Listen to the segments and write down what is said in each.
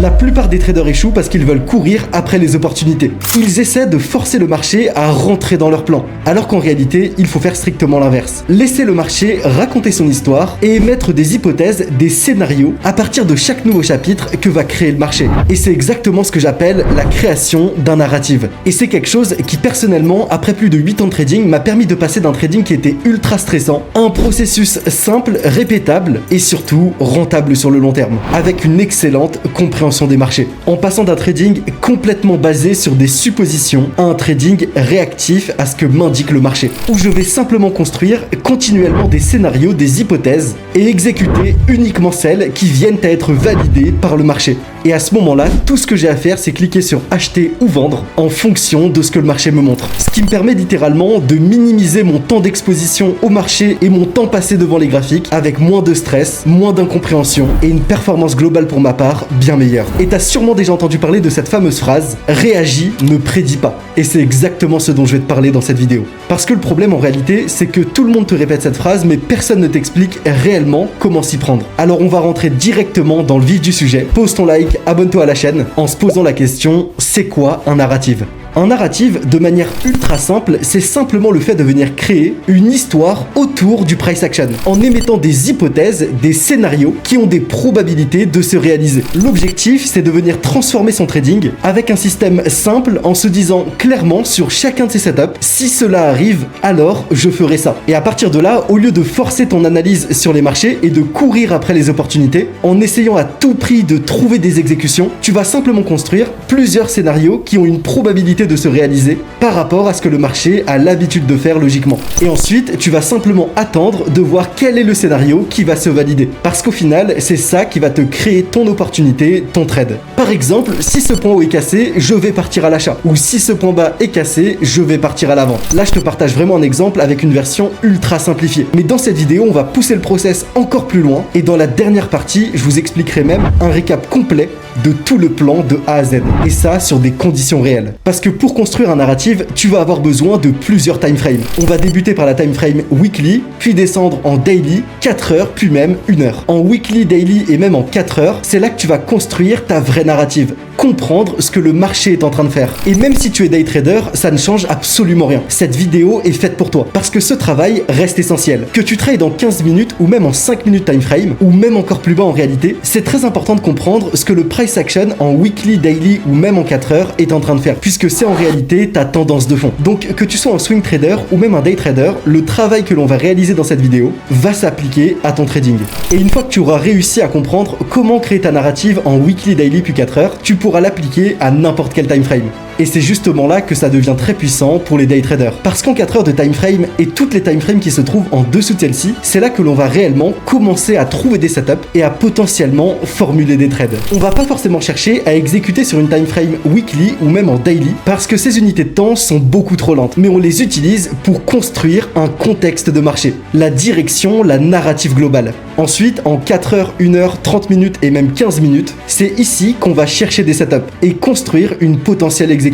La plupart des traders échouent parce qu'ils veulent courir après les opportunités. Ils essaient de forcer le marché à rentrer dans leur plan, alors qu'en réalité, il faut faire strictement l'inverse. Laisser le marché raconter son histoire et émettre des hypothèses, des scénarios à partir de chaque nouveau chapitre que va créer le marché. Et c'est exactement ce que j'appelle la création d'un narrative. Et c'est quelque chose qui personnellement, après plus de 8 ans de trading, m'a permis de passer d'un trading qui était ultra stressant à un processus simple, répétable et surtout rentable sur le long terme, avec une excellente compréhension des marchés. En passant d'un trading complètement basé sur des suppositions à un trading réactif à ce que m'indique le marché, où je vais simplement construire continuellement des scénarios, des hypothèses et exécuter uniquement celles qui viennent à être validées par le marché. Et à ce moment-là, tout ce que j'ai à faire, c'est cliquer sur acheter ou vendre en fonction de ce que le marché me montre. Ce qui me permet littéralement de minimiser mon temps d'exposition au marché et mon temps passé devant les graphiques avec moins de stress, moins d'incompréhension et une performance globale pour ma part bien meilleure. Et t'as sûrement déjà entendu parler de cette fameuse phrase « réagis, ne prédis pas ». Et c'est exactement ce dont je vais te parler dans cette vidéo. Parce que le problème en réalité, c'est que tout le monde te répète cette phrase, mais personne ne t'explique réellement comment s'y prendre. Alors on va rentrer directement dans le vif du sujet. Pose ton like, abonne-toi à la chaîne en se posant la question, c'est quoi un narrative ? Un narrative, de manière ultra simple, c'est simplement le fait de venir créer une histoire autour du price action, en émettant des hypothèses, des scénarios qui ont des probabilités de se réaliser. L'objectif, c'est de venir transformer son trading avec un système simple en se disant clairement sur chacun de ces setups, si cela arrive, alors je ferai ça. Et à partir de là, au lieu de forcer ton analyse sur les marchés et de courir après les opportunités, en essayant à tout prix de trouver des exécutions, tu vas simplement construire plusieurs scénarios qui ont une probabilité de se réaliser par rapport à ce que le marché a l'habitude de faire logiquement. Et ensuite, tu vas simplement attendre de voir quel est le scénario qui va se valider. Parce qu'au final, c'est ça qui va te créer ton opportunité, ton trade. Par exemple, si ce point haut est cassé, je vais partir à l'achat. Ou si ce point bas est cassé, je vais partir à la vente. Là, je te partage vraiment un exemple avec une version ultra simplifiée. Mais dans cette vidéo, on va pousser le process encore plus loin. Et dans la dernière partie, je vous expliquerai même un récap complet de tout le plan de A à Z. Et ça, sur des conditions réelles. Parce que pour construire un narrative, tu vas avoir besoin de plusieurs time frames. On va débuter par la time frame weekly, puis descendre en daily, 4 heures, puis même 1 heure. En weekly, daily et même en 4 heures, c'est là que tu vas construire ta vraie narrative. Comprendre ce que le marché est en train de faire. Et même si tu es day trader, ça ne change absolument rien. Cette vidéo est faite pour toi. Parce que ce travail reste essentiel. Que tu trades en 15 minutes ou même en 5 minutes time frame, ou même encore plus bas en réalité, c'est très important de comprendre ce que le price action en weekly, daily ou même en 4 heures est en train de faire. Puisque c'est en réalité ta tendance de fond. Donc que tu sois un swing trader ou même un day trader, le travail que l'on va réaliser dans cette vidéo va s'appliquer à ton trading. Et une fois que tu auras réussi à comprendre comment créer ta narrative en weekly, daily puis 4 heures, tu pourras l'appliquer à n'importe quel time frame. Et c'est justement là que ça devient très puissant pour les day traders. Parce qu'en 4 heures de time frame et toutes les time frames qui se trouvent en dessous de celle-ci, c'est là que l'on va réellement commencer à trouver des setups et à potentiellement formuler des trades. On va pas forcément chercher à exécuter sur une time frame weekly ou même en daily parce que ces unités de temps sont beaucoup trop lentes, mais on les utilise pour construire un contexte de marché, la direction, la narrative globale. Ensuite, en 4 heures, 1 heure, 30 minutes et même 15 minutes, c'est ici qu'on va chercher des setups et construire une potentielle exécution.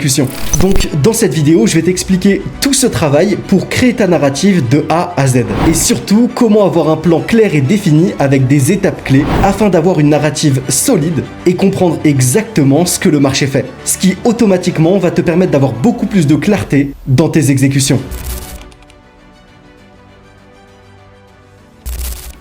Donc dans cette vidéo, je vais t'expliquer tout ce travail pour créer ta narrative de A à Z. Et surtout, comment avoir un plan clair et défini avec des étapes clés afin d'avoir une narrative solide et comprendre exactement ce que le marché fait. Ce qui automatiquement va te permettre d'avoir beaucoup plus de clarté dans tes exécutions.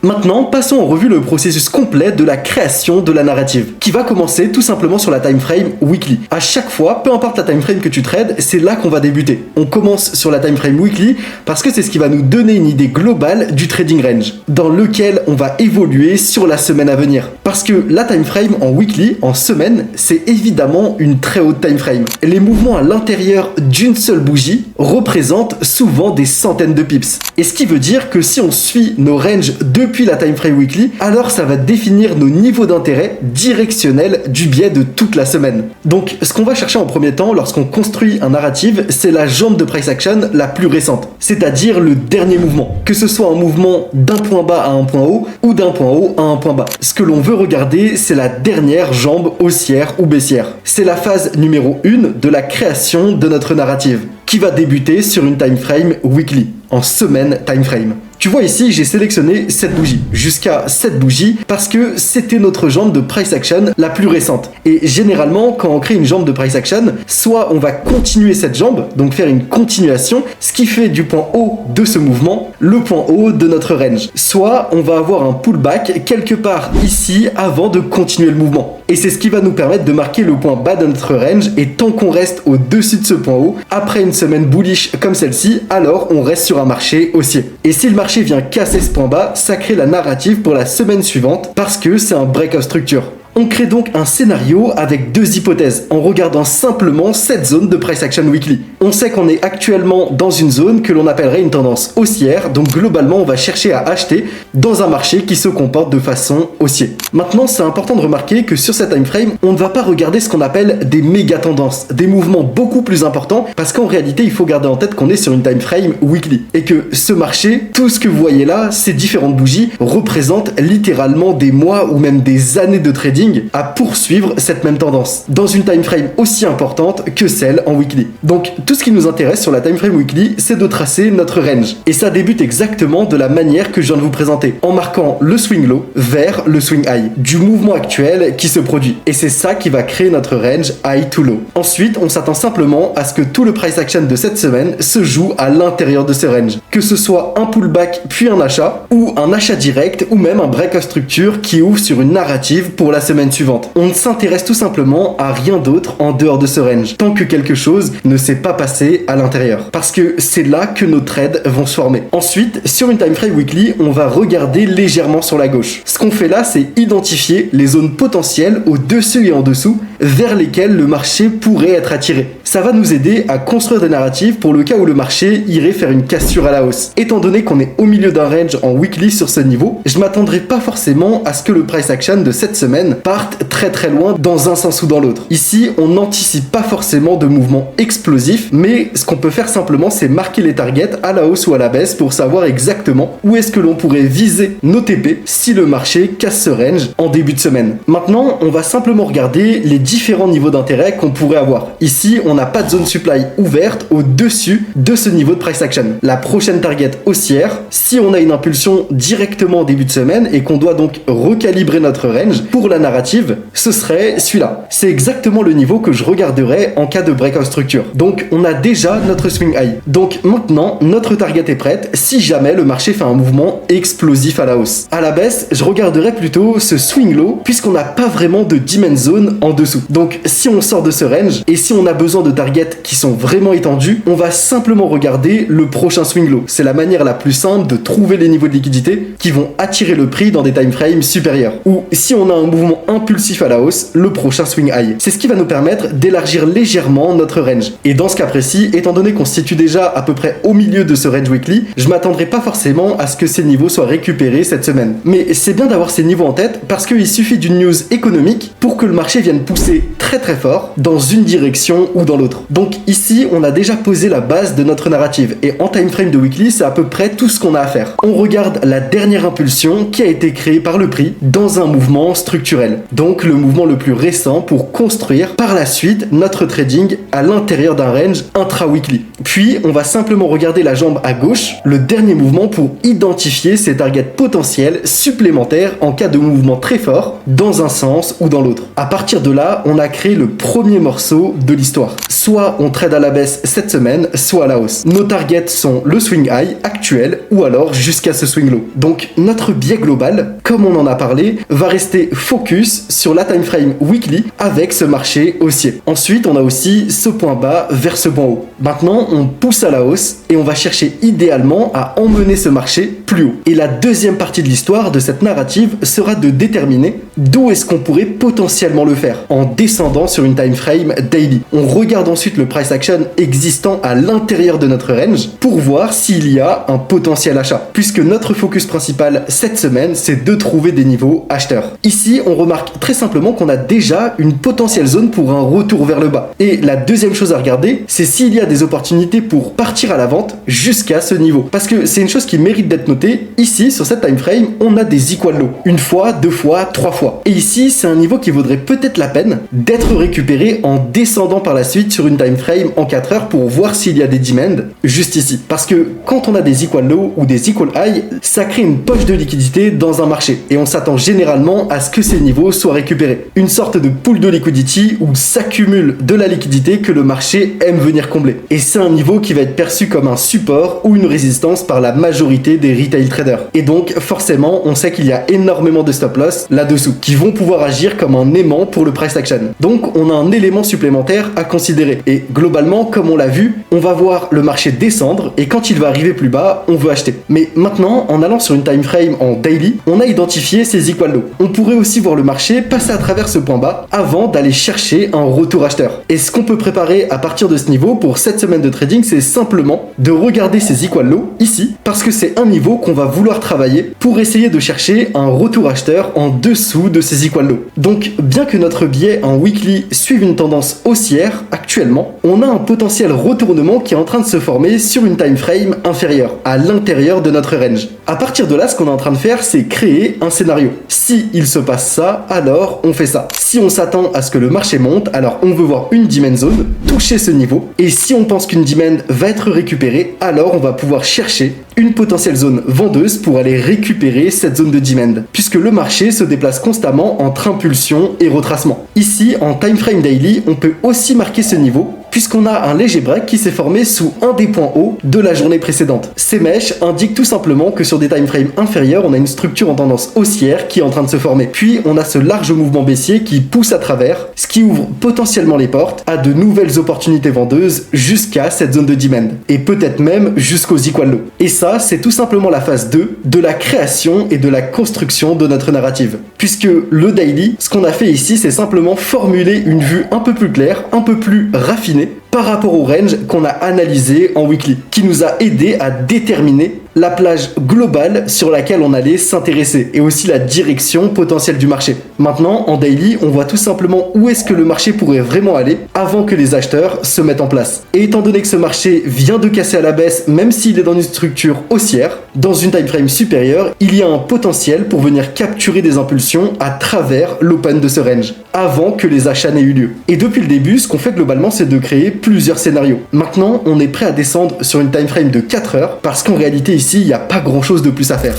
Maintenant, passons en revue le processus complet de la création de la narrative, qui va commencer tout simplement sur la time frame weekly. À chaque fois, peu importe la time frame que tu trades, c'est là qu'on va débuter. On commence sur la time frame weekly parce que c'est ce qui va nous donner une idée globale du trading range, dans lequel on va évoluer sur la semaine à venir. Parce que la time frame en weekly, en semaine, c'est évidemment une très haute time frame. Les mouvements à l'intérieur d'une seule bougie représentent souvent des centaines de pips. Et ce qui veut dire que si on suit nos ranges depuis la time frame weekly, alors ça va définir nos niveaux d'intérêt directionnels du biais de toute la semaine. Donc ce qu'on va chercher en premier temps lorsqu'on construit un narrative, c'est la jambe de price action la plus récente, c'est-à-dire le dernier mouvement. Que ce soit un mouvement d'un point bas à un point haut ou d'un point haut à un point bas. Ce que l'on veut regarder, c'est la dernière jambe haussière ou baissière. C'est la phase numéro 1 de la création de notre narrative, qui va débuter sur une time frame weekly, en semaine time frame. Tu vois ici, j'ai sélectionné 7 bougies, jusqu'à 7 bougies, parce que c'était notre jambe de price action la plus récente. Et généralement, quand on crée une jambe de price action, soit on va continuer cette jambe, donc faire une continuation, ce qui fait du point haut de ce mouvement le point haut de notre range. Soit on va avoir un pullback quelque part ici avant de continuer le mouvement. Et c'est ce qui va nous permettre de marquer le point bas de notre range, et tant qu'on reste au-dessus de ce point haut, après une semaine bullish comme celle-ci, alors on reste sur un marché haussier. Et si le marché vient casser ce point bas, ça crée la narrative pour la semaine suivante, parce que c'est un breakout structure. On crée donc un scénario avec deux hypothèses en regardant simplement cette zone de price action weekly. On sait qu'on est actuellement dans une zone que l'on appellerait une tendance haussière, donc globalement on va chercher à acheter dans un marché qui se comporte de façon haussière. Maintenant, c'est important de remarquer que sur cette time frame, on ne va pas regarder ce qu'on appelle des méga tendances, des mouvements beaucoup plus importants, parce qu'en réalité il faut garder en tête qu'on est sur une time frame weekly et que ce marché, tout ce que vous voyez là, ces différentes bougies représentent littéralement des mois ou même des années de trading à poursuivre cette même tendance dans une time frame aussi importante que celle en weekly. Donc tout ce qui nous intéresse sur la time frame weekly, c'est de tracer notre range, et ça débute exactement de la manière que je viens de vous présenter, en marquant le swing low vers le swing high du mouvement actuel qui se produit, et c'est ça qui va créer notre range high to low. Ensuite, on s'attend simplement à ce que tout le price action de cette semaine se joue à l'intérieur de ce range, que ce soit un pullback puis un achat, ou un achat direct, ou même un breakout structure qui ouvre sur une narrative pour la semaine suivante. On ne s'intéresse tout simplement à rien d'autre en dehors de ce range, tant que quelque chose ne s'est pas passé à l'intérieur, parce que c'est là que nos trades vont se former. Ensuite, sur une time frame weekly, on va regarder légèrement sur la gauche. Ce qu'on fait là, c'est identifier les zones potentielles au-dessus et en dessous vers lesquelles le marché pourrait être attiré. Ça va nous aider à construire des narratives pour le cas où le marché irait faire une cassure à la hausse. Étant donné qu'on est au milieu d'un range en weekly sur ce niveau, je m'attendrai pas forcément à ce que le price action de cette semaine parte très loin dans un sens ou dans l'autre. Ici, on n'anticipe pas forcément de mouvements explosifs, mais ce qu'on peut faire simplement, c'est marquer les targets à la hausse ou à la baisse pour savoir exactement où est-ce que l'on pourrait viser nos TP si le marché casse ce range en début de semaine. Maintenant, on va simplement regarder les différents niveaux d'intérêt qu'on pourrait avoir. Ici, on n'a pas de zone supply ouverte au-dessus de ce niveau de price action. La prochaine target haussière, si on a une impulsion directement en début de semaine et qu'on doit donc recalibrer notre range pour la narrative, ce serait celui-là. C'est exactement le niveau que je regarderais en cas de breakout structure. Donc on a déjà notre swing high. Donc maintenant, notre target est prête si jamais le marché fait un mouvement explosif à la hausse. À la baisse, je regarderais plutôt ce swing low puisqu'on n'a pas vraiment de demand zone en dessous. Donc si on sort de ce range et si on a besoin de targets qui sont vraiment étendus, on va simplement regarder le prochain swing low. C'est la manière la plus simple de trouver les niveaux de liquidité qui vont attirer le prix dans des time frames supérieurs. Ou si on a un mouvement impulsif à la hausse, le prochain swing high. C'est ce qui va nous permettre d'élargir légèrement notre range. Et dans ce cas précis, étant donné qu'on se situe déjà à peu près au milieu de ce range weekly, je m'attendrai pas forcément à ce que ces niveaux soient récupérés cette semaine. Mais c'est bien d'avoir ces niveaux en tête parce qu'il suffit d'une news économique pour que le marché vienne pousser très fort dans une direction ou dans l'autre. Donc ici, on a déjà posé la base de notre narrative et en time frame de weekly, c'est à peu près tout ce qu'on a à faire. On regarde la dernière impulsion qui a été créée par le prix dans un mouvement structurel. Donc le mouvement le plus récent pour construire par la suite notre trading à l'intérieur d'un range intra-weekly. Puis on va simplement regarder la jambe à gauche, le dernier mouvement pour identifier ces targets potentiels supplémentaires en cas de mouvement très fort dans un sens ou dans l'autre. À partir de là, on a créé le premier morceau de l'histoire. Soit on trade à la baisse cette semaine, soit à la hausse. Nos targets sont le swing high actuel ou alors jusqu'à ce swing low. Donc notre biais global, comme on en a parlé, va rester focus sur la time frame weekly avec ce marché haussier. Ensuite, on a aussi ce point bas vers ce point haut. Maintenant, on pousse à la hausse et on va chercher idéalement à emmener ce marché plus haut. Et la deuxième partie de l'histoire de cette narrative sera de déterminer d'où est-ce qu'on pourrait potentiellement le faire en descendant sur une time frame daily. On regarde ensuite le price action existant à l'intérieur de notre range pour voir s'il y a un potentiel achat, puisque notre focus principal cette semaine, c'est de trouver des niveaux acheteurs. Ici, on remarque très simplement qu'on a déjà une potentielle zone pour un retour vers le bas. Et la deuxième chose à regarder, c'est s'il y a des opportunités pour partir à la vente jusqu'à ce niveau. Parce que c'est une chose qui mérite d'être notée, côté, ici sur cette time frame, on a des equal low. Une fois, deux fois, trois fois. Et ici, c'est un niveau qui vaudrait peut-être la peine d'être récupéré en descendant par la suite sur une time frame en 4 heures pour voir s'il y a des demand juste ici. Parce que quand on a des equal low ou des equal high, ça crée une poche de liquidité dans un marché. Et on s'attend généralement à ce que ces niveaux soient récupérés. Une sorte de pool de liquidity où s'accumule de la liquidité que le marché aime venir combler. Et c'est un niveau qui va être perçu comme un support ou une résistance par la majorité des retail traders. Et donc forcément, on sait qu'il y a énormément de stop loss là-dessous qui vont pouvoir agir comme un aimant pour le price action. Donc on a un élément supplémentaire à considérer. Et globalement, comme on l'a vu, on va voir le marché descendre et quand il va arriver plus bas, on veut acheter. Mais maintenant, en allant sur une time frame en daily, on a identifié ces equal low. On pourrait aussi voir le marché passer à travers ce point bas avant d'aller chercher un retour acheteur. Et ce qu'on peut préparer à partir de ce niveau pour cette semaine de trading, c'est simplement de regarder ces equal low ici parce que c'est un niveau qu'on va vouloir travailler pour essayer de chercher un retour acheteur en dessous de ces equal low. Donc bien que notre biais en weekly suive une tendance haussière actuellement, on a un potentiel retournement qui est en train de se former sur une time frame inférieure, à l'intérieur de notre range. À partir de là, ce qu'on est en train de faire, c'est créer un scénario. Si il se passe ça, alors on fait ça. Si on s'attend à ce que le marché monte, alors on veut voir une demand zone toucher ce niveau. Et si on pense qu'une demand va être récupérée, alors on va pouvoir chercher une potentielle zone vendeuse pour aller récupérer cette zone de demand, puisque le marché se déplace constamment entre impulsion et retracement. Ici, en time frame daily, on peut aussi marquer ce niveau, puisqu'on a un léger break qui s'est formé sous un des points hauts de la journée précédente. Ces mèches indiquent tout simplement que sur des time frames inférieurs, on a une structure en tendance haussière qui est en train de se former. Puis, on a ce large mouvement baissier qui pousse à travers, ce qui ouvre potentiellement les portes à de nouvelles opportunités vendeuses jusqu'à cette zone de demand, et peut-être même jusqu'aux equal low. Et ça, c'est tout simplement la phase 2 de la création et de la construction de notre narrative. Puisque le daily, ce qu'on a fait ici, c'est simplement formuler une vue un peu plus claire, un peu plus raffinée, par rapport au range qu'on a analysé en weekly, qui nous a aidé à déterminer la plage globale sur laquelle on allait s'intéresser et aussi la direction potentielle du marché. Maintenant, en daily, on voit tout simplement où est-ce que le marché pourrait vraiment aller avant que les acheteurs se mettent en place. Et étant donné que ce marché vient de casser à la baisse, même s'il est dans une structure haussière, dans une time frame supérieure, il y a un potentiel pour venir capturer des impulsions à travers l'open de ce range, avant que les achats n'aient eu lieu. Et depuis le début, ce qu'on fait globalement, c'est de créer plusieurs scénarios. Maintenant, on est prêt à descendre sur une time frame de 4 heures, parce qu'en réalité, ici, il n'y a pas grand chose de plus à faire.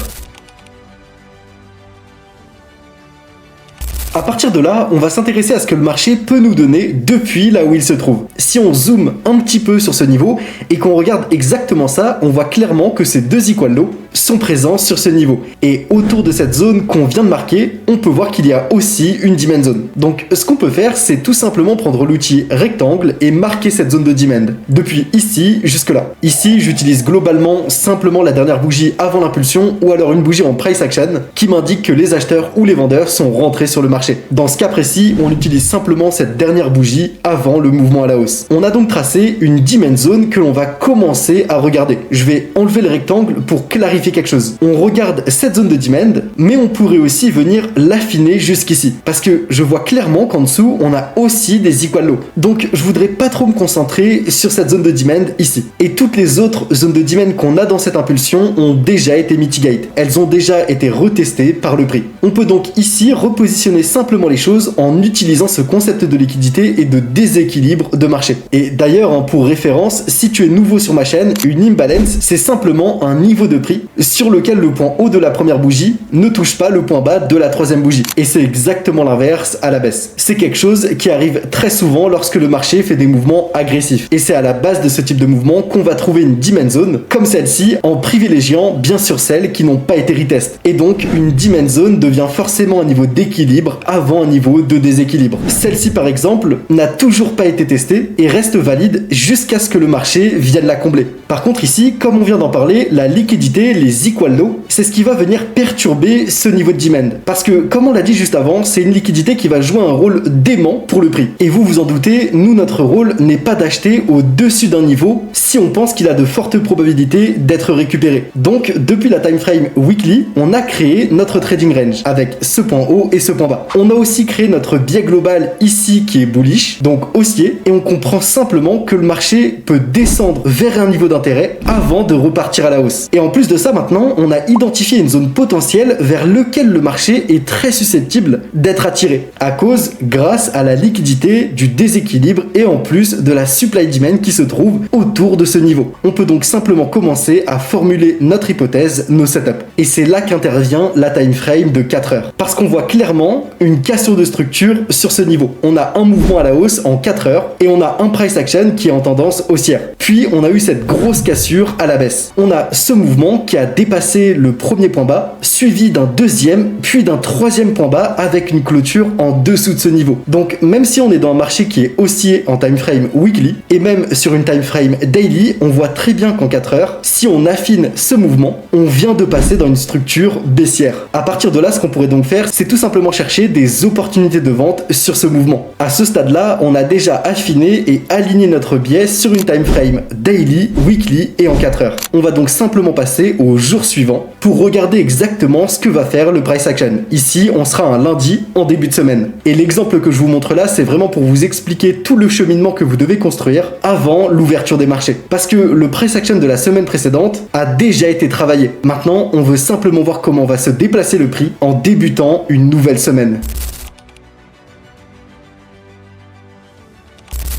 À partir de là, on va s'intéresser à ce que le marché peut nous donner depuis là où il se trouve. Si on zoome un petit peu sur ce niveau et qu'on regarde exactement ça, on voit clairement que ces deux equal low sont présents sur ce niveau. Et autour de cette zone qu'on vient de marquer, on peut voir qu'il y a aussi une demand zone. Donc ce qu'on peut faire, c'est tout simplement prendre l'outil rectangle et marquer cette zone de demand, depuis ici jusque là. Ici, j'utilise globalement simplement la dernière bougie avant l'impulsion ou alors une bougie en price action qui m'indique que les acheteurs ou les vendeurs sont rentrés sur le marché. Dans ce cas précis, on utilise simplement cette dernière bougie avant le mouvement à la hausse. On a donc tracé une demand zone que l'on va commencer à regarder. Je vais enlever le rectangle pour clarifier quelque chose. On regarde cette zone de demand, mais on pourrait aussi venir l'affiner jusqu'ici. Parce que je vois clairement qu'en dessous, on a aussi des equal low. Donc je voudrais pas trop me concentrer sur cette zone de demand ici. Et toutes les autres zones de demand qu'on a dans cette impulsion ont déjà été mitigate. Elles ont déjà été retestées par le prix. On peut donc ici repositionner simplement les choses en utilisant ce concept de liquidité et de déséquilibre de marché. Et d'ailleurs, pour référence, si tu es nouveau sur ma chaîne, une imbalance, c'est simplement un niveau de prix sur lequel le point haut de la première bougie ne touche pas le point bas de la troisième bougie. Et c'est exactement l'inverse à la baisse. C'est quelque chose qui arrive très souvent lorsque le marché fait des mouvements agressifs. Et c'est à la base de ce type de mouvement qu'on va trouver une demand zone comme celle-ci en privilégiant bien sûr celles qui n'ont pas été retest. Et donc, une demand zone devient forcément un niveau d'équilibre avant un niveau de déséquilibre. Celle-ci par exemple n'a toujours pas été testée et reste valide jusqu'à ce que le marché vienne la combler. Par contre ici, comme on vient d'en parler, la liquidité, les equal low, c'est ce qui va venir perturber ce niveau de demand. Parce que comme on l'a dit juste avant, c'est une liquidité qui va jouer un rôle d'aimant pour le prix. Et vous vous en doutez, nous notre rôle n'est pas d'acheter au-dessus d'un niveau si on pense qu'il a de fortes probabilités d'être récupéré. Donc depuis la time frame weekly, on a créé notre trading range avec ce point haut et ce point bas. On a aussi créé notre biais global ici qui est bullish, donc haussier, et on comprend simplement que le marché peut descendre vers un niveau d'intérêt avant de repartir à la hausse. Et en plus de ça, maintenant, on a identifié une zone potentielle vers laquelle le marché est très susceptible d'être attiré, grâce à la liquidité, du déséquilibre et en plus de la supply demand qui se trouve autour de ce niveau. On peut donc simplement commencer à formuler notre hypothèse, nos setups. Et c'est là qu'intervient la time frame de 4 heures. Parce qu'on voit clairement une cassure de structure sur ce niveau. On a un mouvement à la hausse en 4 heures et on a un price action qui est en tendance haussière. Puis on a eu cette grosse cassure à la baisse. On a ce mouvement qui a dépassé le premier point bas, suivi d'un deuxième, puis d'un troisième point bas avec une clôture en dessous de ce niveau. Donc même si on est dans un marché qui est haussier en time frame weekly et même sur une time frame daily, on voit très bien qu'en 4 heures, si on affine ce mouvement, on vient de passer dans une structure baissière. À partir de là, ce qu'on pourrait donc faire, c'est tout simplement chercher des opportunités de vente sur ce mouvement. À ce stade-là, on a déjà affiné et aligné notre biais sur une time frame daily, weekly et en 4 heures. On va donc simplement passer au jour suivant pour regarder exactement ce que va faire le price action. Ici, on sera un lundi en début de semaine. Et l'exemple que je vous montre là, c'est vraiment pour vous expliquer tout le cheminement que vous devez construire avant l'ouverture des marchés. Parce que le price action de la semaine précédente a déjà été travaillé. Maintenant, on veut simplement voir comment va se déplacer le prix en débutant une nouvelle semaine.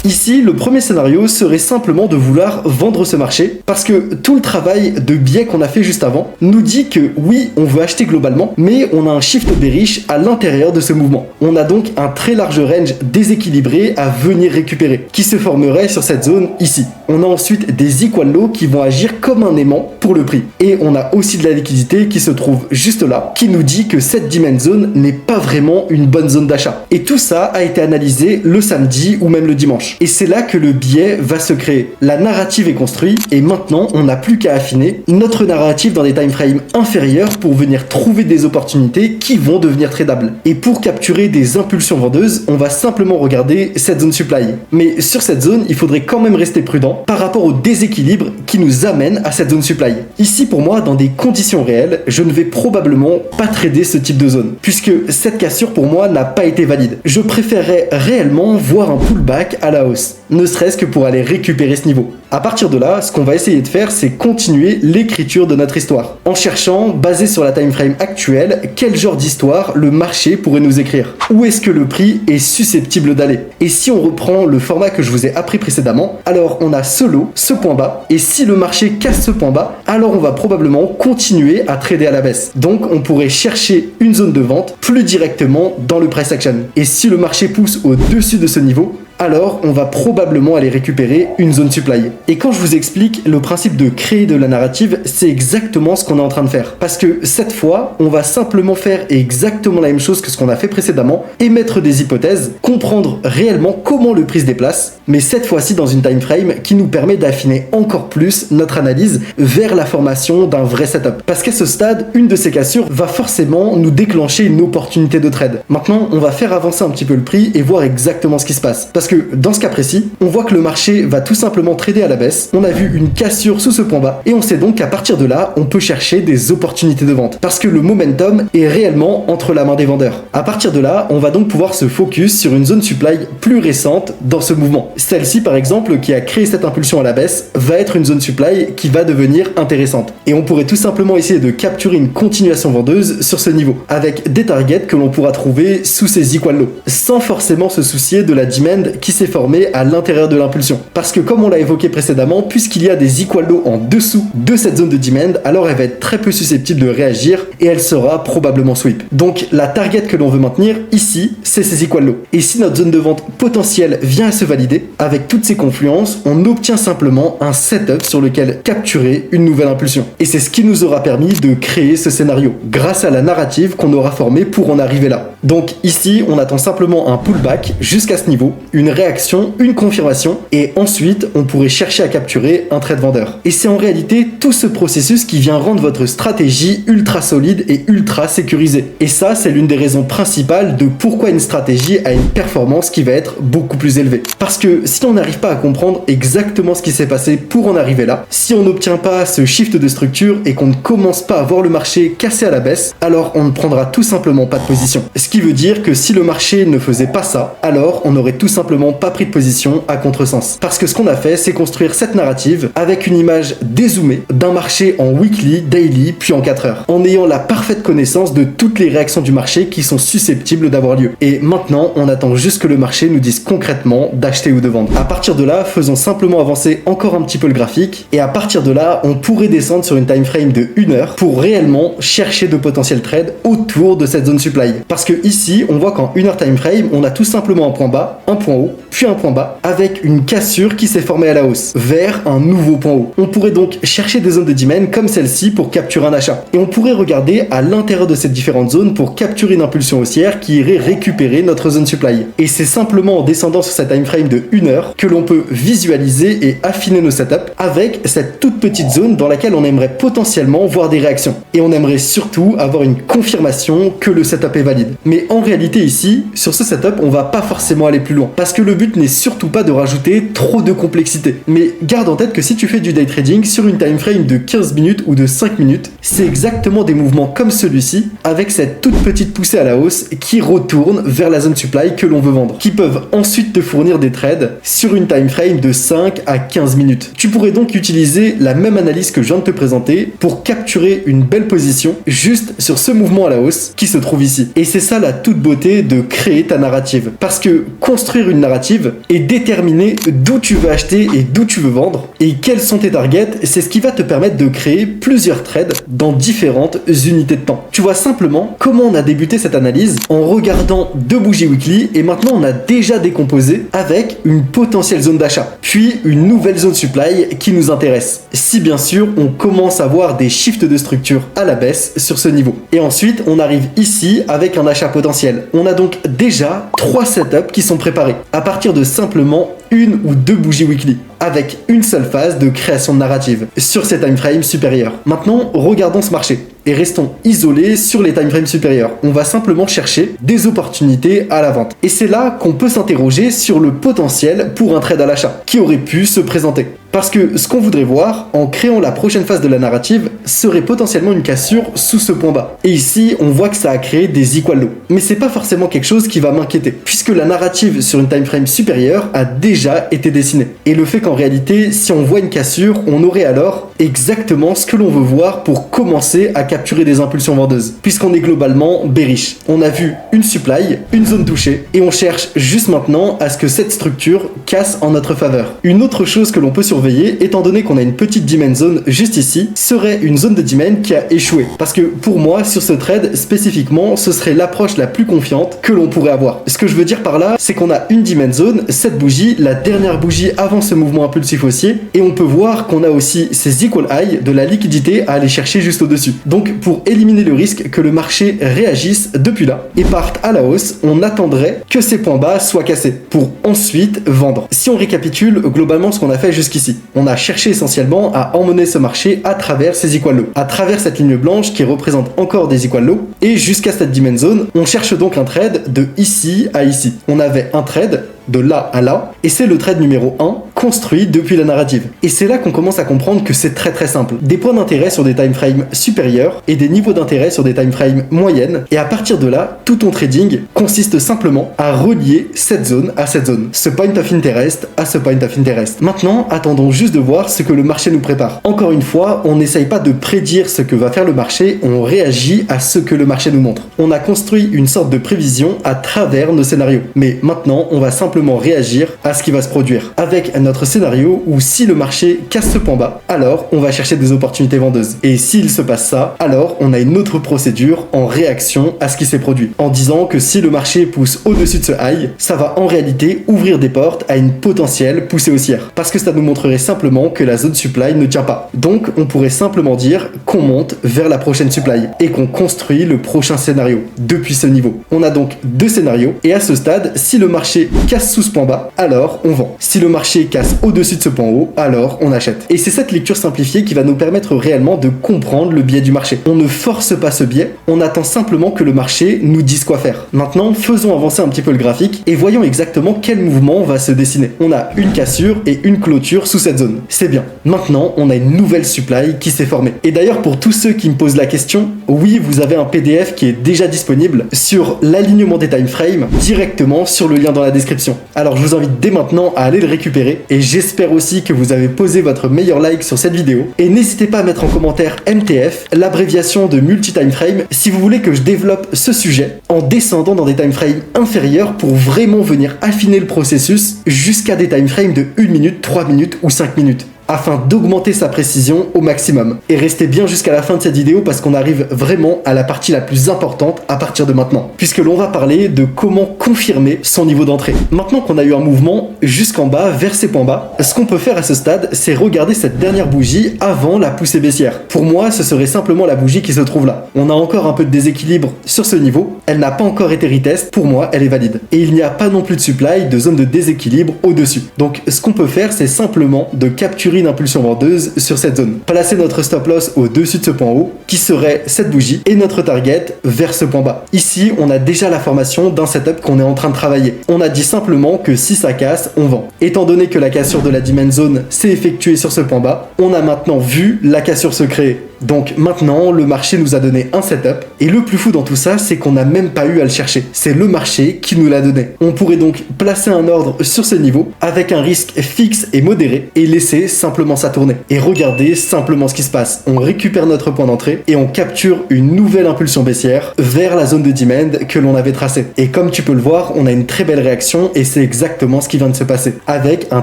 Ici, le premier scénario serait simplement de vouloir vendre ce marché parce que tout le travail de biais qu'on a fait juste avant nous dit que oui, on veut acheter globalement, mais on a un shift bearish à l'intérieur de ce mouvement. On a donc un très large range déséquilibré à venir récupérer qui se formerait sur cette zone ici. On a ensuite des equal lows qui vont agir comme un aimant pour le prix. Et on a aussi de la liquidité qui se trouve juste là, qui nous dit que cette demand zone n'est pas vraiment une bonne zone d'achat. Et tout ça a été analysé le samedi ou même le dimanche. Et c'est là que le biais va se créer. La narrative est construite et maintenant on n'a plus qu'à affiner notre narrative dans des time frames inférieurs pour venir trouver des opportunités qui vont devenir tradables. Et pour capturer des impulsions vendeuses, on va simplement regarder cette zone supply. Mais sur cette zone, il faudrait quand même rester prudent par rapport au déséquilibre qui nous amène à cette zone supply. Ici pour moi, dans des conditions réelles, je ne vais probablement pas trader ce type de zone puisque cette cassure pour moi n'a pas été valide. Je préférerais réellement voir un pullback à la hausse, ne serait-ce que pour aller récupérer ce niveau. À partir de là, ce qu'on va essayer de faire, c'est continuer l'écriture de notre histoire, en cherchant, basé sur la time frame actuelle, quel genre d'histoire le marché pourrait nous écrire. Où est-ce que le prix est susceptible d'aller? Et si on reprend le format que je vous ai appris précédemment, alors on a ce lot, ce point bas, et si le marché casse ce point bas, alors on va probablement continuer à trader à la baisse. Donc on pourrait chercher une zone de vente plus directement dans le price action. Et si le marché pousse au-dessus de ce niveau, alors on va probablement aller récupérer une zone supply. Et quand je vous explique le principe de créer de la narrative, c'est exactement ce qu'on est en train de faire. Parce que cette fois, on va simplement faire exactement la même chose que ce qu'on a fait précédemment, émettre des hypothèses, comprendre réellement comment le prix se déplace, mais cette fois-ci dans une time frame qui nous permet d'affiner encore plus notre analyse vers la formation d'un vrai setup. Parce qu'à ce stade, une de ces cassures va forcément nous déclencher une opportunité de trade. Maintenant, on va faire avancer un petit peu le prix et voir exactement ce qui se passe. Parce que dans ce cas précis, on voit que le marché va tout simplement trader à la baisse, on a vu une cassure sous ce point bas, et on sait donc qu'à partir de là, on peut chercher des opportunités de vente. Parce que le momentum est réellement entre la main des vendeurs. À partir de là, on va donc pouvoir se focus sur une zone supply plus récente dans ce mouvement. Celle-ci par exemple, qui a créé cette impulsion à la baisse, va être une zone supply qui va devenir intéressante. Et on pourrait tout simplement essayer de capturer une continuation vendeuse sur ce niveau, avec des targets que l'on pourra trouver sous ces equal lows, sans forcément se soucier de la demand qui s'est formée à l'intérieur de l'impulsion. Parce que comme on l'a évoqué précédemment, puisqu'il y a des equal lows en dessous de cette zone de demand, alors elle va être très peu susceptible de réagir et elle sera probablement sweep. Donc la target que l'on veut maintenir ici, c'est ces equal lows. Et si notre zone de vente potentielle vient à se valider, avec toutes ces confluences, on obtient simplement un setup sur lequel capturer une nouvelle impulsion. Et c'est ce qui nous aura permis de créer ce scénario, grâce à la narrative qu'on aura formée pour en arriver là. Donc ici, on attend simplement un pullback jusqu'à ce niveau, une réaction, une confirmation, et ensuite on pourrait chercher à capturer un trade vendeur. Et c'est en réalité tout ce processus qui vient rendre votre stratégie ultra solide et ultra sécurisée. Et ça, c'est l'une des raisons principales de pourquoi une stratégie a une performance qui va être beaucoup plus élevée. Parce que si on n'arrive pas à comprendre exactement ce qui s'est passé pour en arriver là, si on n'obtient pas ce shift de structure et qu'on ne commence pas à voir le marché casser à la baisse, alors on ne prendra tout simplement pas de position. Ce qui veut dire que si le marché ne faisait pas ça, alors on aurait tout simplement simplement pas pris de position à contresens. Parce que ce qu'on a fait, c'est construire cette narrative avec une image dézoomée d'un marché en weekly, daily, puis en 4 heures, en ayant la parfaite connaissance de toutes les réactions du marché qui sont susceptibles d'avoir lieu. Et maintenant, on attend juste que le marché nous dise concrètement d'acheter ou de vendre. À partir de là, faisons simplement avancer encore un petit peu le graphique, et à partir de là, on pourrait descendre sur une time frame de 1 heure pour réellement chercher de potentiels trades autour de cette zone supply. Parce que ici, on voit qu'en 1 heure time frame, on a tout simplement un point bas, un point haut, puis un point bas, avec une cassure qui s'est formée à la hausse, vers un nouveau point haut. On pourrait donc chercher des zones de demand comme celle-ci pour capturer un achat. Et on pourrait regarder à l'intérieur de ces différentes zones pour capturer une impulsion haussière qui irait récupérer notre zone supply. Et c'est simplement en descendant sur cette time frame de 1 heure que l'on peut visualiser et affiner nos setups avec cette toute petite zone dans laquelle on aimerait potentiellement voir des réactions. Et on aimerait surtout avoir une confirmation que le setup est valide. Mais en réalité ici, sur ce setup, on va pas forcément aller plus loin. Parce que le but n'est surtout pas de rajouter trop de complexité. Mais garde en tête que si tu fais du day trading sur une time frame de 15 minutes ou de 5 minutes, c'est exactement des mouvements comme celui-ci, avec cette toute petite poussée à la hausse qui retourne vers la zone supply que l'on veut vendre, qui peuvent ensuite te fournir des trades sur une time frame de 5 à 15 minutes. Tu pourrais donc utiliser la même analyse que je viens de te présenter pour capturer une belle position juste sur ce mouvement à la hausse qui se trouve ici. Et c'est ça la toute beauté de créer ta narrative. Parce que construire une narrative et déterminer d'où tu veux acheter et d'où tu veux vendre et quels sont tes targets, c'est ce qui va te permettre de créer plusieurs trades dans différentes unités de temps. Tu vois simplement comment on a débuté cette analyse en regardant 2 bougies weekly et maintenant on a déjà décomposé avec une potentielle zone d'achat, puis une nouvelle zone supply qui nous intéresse. Si bien sûr on commence à voir des shifts de structure à la baisse sur ce niveau. Et ensuite on arrive ici avec un achat potentiel. On a donc déjà 3 setups qui sont préparés à partir de simplement 1 ou 2 bougies weekly, avec une seule phase de création de narrative sur ces time frames supérieurs. Maintenant, regardons ce marché et restons isolés sur les time frames supérieurs. On va simplement chercher des opportunités à la vente. Et c'est là qu'on peut s'interroger sur le potentiel pour un trade à l'achat qui aurait pu se présenter. Parce que ce qu'on voudrait voir en créant la prochaine phase de la narrative serait potentiellement une cassure sous ce point bas. Et ici, on voit que ça a créé des equal lows. Mais c'est pas forcément quelque chose qui va m'inquiéter, puisque la narrative sur une time frame supérieure a déjà été dessinée. Et le fait qu'en réalité, si on voit une cassure, on aurait alors exactement ce que l'on veut voir pour commencer à capturer des impulsions vendeuses, puisqu'on est globalement bearish. On a vu une supply, une zone touchée, et on cherche juste maintenant à ce que cette structure casse en notre faveur. Une autre chose que l'on peut surveiller, étant donné qu'on a une petite demand zone juste ici, serait une zone de demand qui a échoué. Parce que pour moi, sur ce trade spécifiquement, ce serait l'approche la plus confiante que l'on pourrait avoir. Ce que je veux dire par là, c'est qu'on a une demand zone, cette bougie, la dernière bougie avant ce mouvement impulsif haussier, et on peut voir qu'on a aussi ces equal high de la liquidité à aller chercher juste au-dessus. Donc pour éliminer le risque que le marché réagisse depuis là et parte à la hausse, on attendrait que ces points bas soient cassés pour ensuite vendre. Si on récapitule globalement ce qu'on a fait jusqu'ici, on a cherché essentiellement à emmener ce marché à travers ces equal lows, à travers cette ligne blanche qui représente encore des equal lows, et jusqu'à cette demand zone, on cherche donc un trade de ici à ici. On avait un trade de là à là, et c'est le trade numéro 1 construit depuis la narrative. Et c'est là qu'on commence à comprendre que c'est très très simple. Des points d'intérêt sur des time frames supérieurs et des niveaux d'intérêt sur des time frames moyennes, et à partir de là, tout ton trading consiste simplement à relier cette zone à cette zone, ce point of interest à ce point of interest. Maintenant, attendons juste de voir ce que le marché nous prépare. Encore une fois, on n'essaye pas de prédire ce que va faire le marché, on réagit à ce que le marché nous montre. On a construit une sorte de prévision à travers nos scénarios. Mais maintenant, on va simplement réagir à ce qui va se produire avec notre scénario où si le marché casse ce point bas, alors on va chercher des opportunités vendeuses. Et s'il se passe ça, alors on a une autre procédure en réaction à ce qui s'est produit, en disant que si le marché pousse au-dessus de ce high, ça va en réalité ouvrir des portes à une potentielle poussée haussière, parce que ça nous montrerait simplement que la zone supply ne tient pas. Donc on pourrait simplement dire qu'on monte vers la prochaine supply et qu'on construit le prochain scénario depuis ce niveau. On a donc 2 scénarios, et à ce stade, si le marché casse sous ce point bas, alors on vend. Si le marché casse au-dessus de ce point haut, alors on achète. Et c'est cette lecture simplifiée qui va nous permettre réellement de comprendre le biais du marché. On ne force pas ce biais, on attend simplement que le marché nous dise quoi faire. Maintenant, faisons avancer un petit peu le graphique et voyons exactement quel mouvement va se dessiner. On a une cassure et une clôture sous cette zone. C'est bien. Maintenant, on a une nouvelle supply qui s'est formée. Et d'ailleurs, pour tous ceux qui me posent la question, oui, vous avez un PDF qui est déjà disponible sur l'alignement des time frames directement sur le lien dans la description. impulsion. Alors je vous invite dès maintenant à aller le récupérer et j'espère aussi que vous avez posé votre meilleur like sur cette vidéo. Et n'hésitez pas à mettre en commentaire MTF, l'abréviation de multi-timeframe, si vous voulez que je développe ce sujet en descendant dans des timeframes inférieurs pour vraiment venir affiner le processus jusqu'à des timeframes de 1 minute, 3 minutes ou 5 minutes, afin d'augmenter sa précision au maximum. Et restez bien jusqu'à la fin de cette vidéo parce qu'on arrive vraiment à la partie la plus importante à partir de maintenant, puisque l'on va parler de comment confirmer son niveau d'entrée. Maintenant qu'on a eu un mouvement jusqu'en bas, vers ces points bas, ce qu'on peut faire à ce stade, c'est regarder cette dernière bougie avant la poussée baissière. Pour moi, ce serait simplement la bougie qui se trouve là. On a encore un peu de déséquilibre sur ce niveau, elle n'a pas encore été retest, pour moi, elle est valide. Et il n'y a pas non plus de supply, de zone de déséquilibre au-dessus. Donc ce qu'on peut faire, c'est simplement de capturer une impulsion vendeuse sur cette zone. Placer notre stop loss au-dessus de ce point haut, qui serait cette bougie, et notre target vers ce point bas. Ici, on a déjà la formation d'un setup qu'on est en train de travailler. On a dit simplement que si ça casse, on vend. Étant donné que la cassure de la demand zone s'est effectuée sur ce point bas, on a maintenant vu la cassure se créer. Donc maintenant, le marché nous a donné un setup, et le plus fou dans tout ça, c'est qu'on n'a même pas eu à le chercher. C'est le marché qui nous l'a donné. On pourrait donc placer un ordre sur ce niveau, avec un risque fixe et modéré, et laisser simplement ça tourner. Et regarder simplement ce qui se passe. On récupère notre point d'entrée, et on capture une nouvelle impulsion baissière vers la zone de demand que l'on avait tracée. Et comme tu peux le voir, on a une très belle réaction, et c'est exactement ce qui vient de se passer, avec un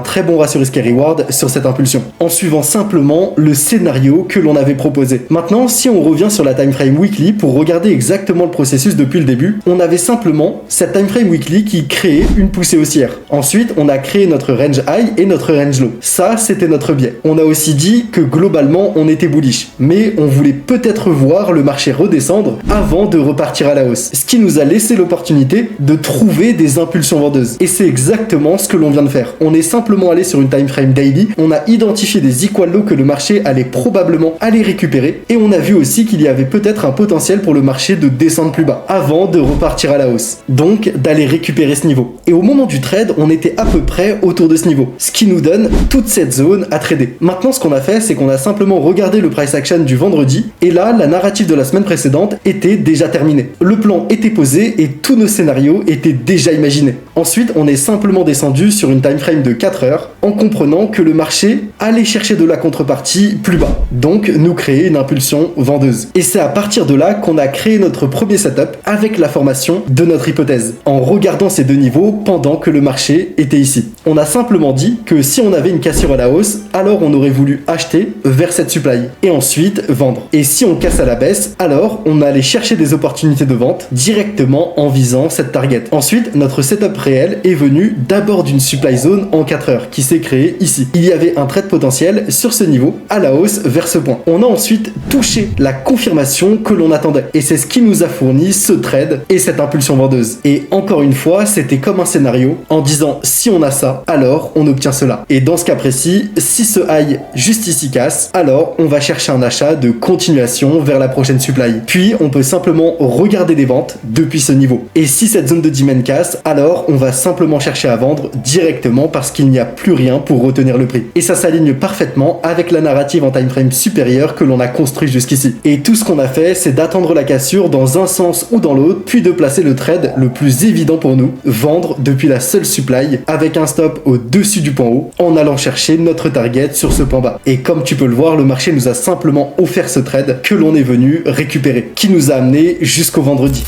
très bon ratio risque et reward sur cette impulsion, en suivant simplement le scénario que l'on avait proposé. Maintenant, si on revient sur la timeframe weekly pour regarder exactement le processus depuis le début, on avait simplement cette timeframe weekly qui créait une poussée haussière. Ensuite, on a créé notre range high et notre range low. Ça, c'était notre biais. On a aussi dit que globalement, on était bullish, mais on voulait peut-être voir le marché redescendre avant de repartir à la hausse, ce qui nous a laissé l'opportunité de trouver des impulsions vendeuses. Et c'est exactement ce que l'on vient de faire. On est simplement allé sur une timeframe daily, on a identifié des equal lows que le marché allait probablement aller récupérer, et on a vu aussi qu'il y avait peut-être un potentiel pour le marché de descendre plus bas avant de repartir à la hausse, donc d'aller récupérer ce niveau. Et au moment du trade, on était à peu près autour de ce niveau, ce qui nous donne toute cette zone à trader. Maintenant, ce qu'on a fait, c'est qu'on a simplement regardé le price action du vendredi, et là, la narrative de la semaine précédente était déjà terminée. Le plan était posé et tous nos scénarios étaient déjà imaginés. Ensuite, on est simplement descendu sur une time frame de 4 heures en comprenant que le marché allait chercher de la contrepartie plus bas, donc nous créer une impulsion vendeuse. Et c'est à partir de là qu'on a créé notre premier setup avec la formation de notre hypothèse, en regardant ces deux niveaux pendant que le marché était ici. On a simplement dit que si on avait une cassure à la hausse, alors on aurait voulu acheter vers cette supply et ensuite vendre. Et si on casse à la baisse, alors on allait chercher des opportunités de vente directement en visant cette target. Ensuite, notre setup réel est venu d'abord d'une supply zone en 4 heures qui s'est créée ici. Il y avait un trade potentiel sur ce niveau à la hausse vers ce point. On a ensuite touché la confirmation que l'on attendait. Et c'est ce qui nous a fourni ce trade et cette impulsion vendeuse. Et encore une fois, c'était comme un scénario en disant si on a ça, alors on obtient cela. Et dans ce cas précis, si ce high juste ici casse, alors on va chercher un achat de continuation vers la prochaine supply. Puis on peut simplement regarder des ventes depuis ce niveau. Et si cette zone de demand casse, alors on va simplement chercher à vendre directement parce qu'il n'y a plus rien pour retenir le prix. Et ça s'aligne parfaitement avec la narrative en time frame supérieure que l'on a construit jusqu'ici. Et tout ce qu'on a fait, c'est d'attendre la cassure dans un sens ou dans l'autre, puis de placer le trade le plus évident pour nous, vendre depuis la seule supply avec un stop au-dessus du point haut en allant chercher notre target sur ce point bas. Et comme tu peux le voir, le marché nous a simplement offert ce trade que l'on est venu récupérer, qui nous a amené jusqu'au vendredi.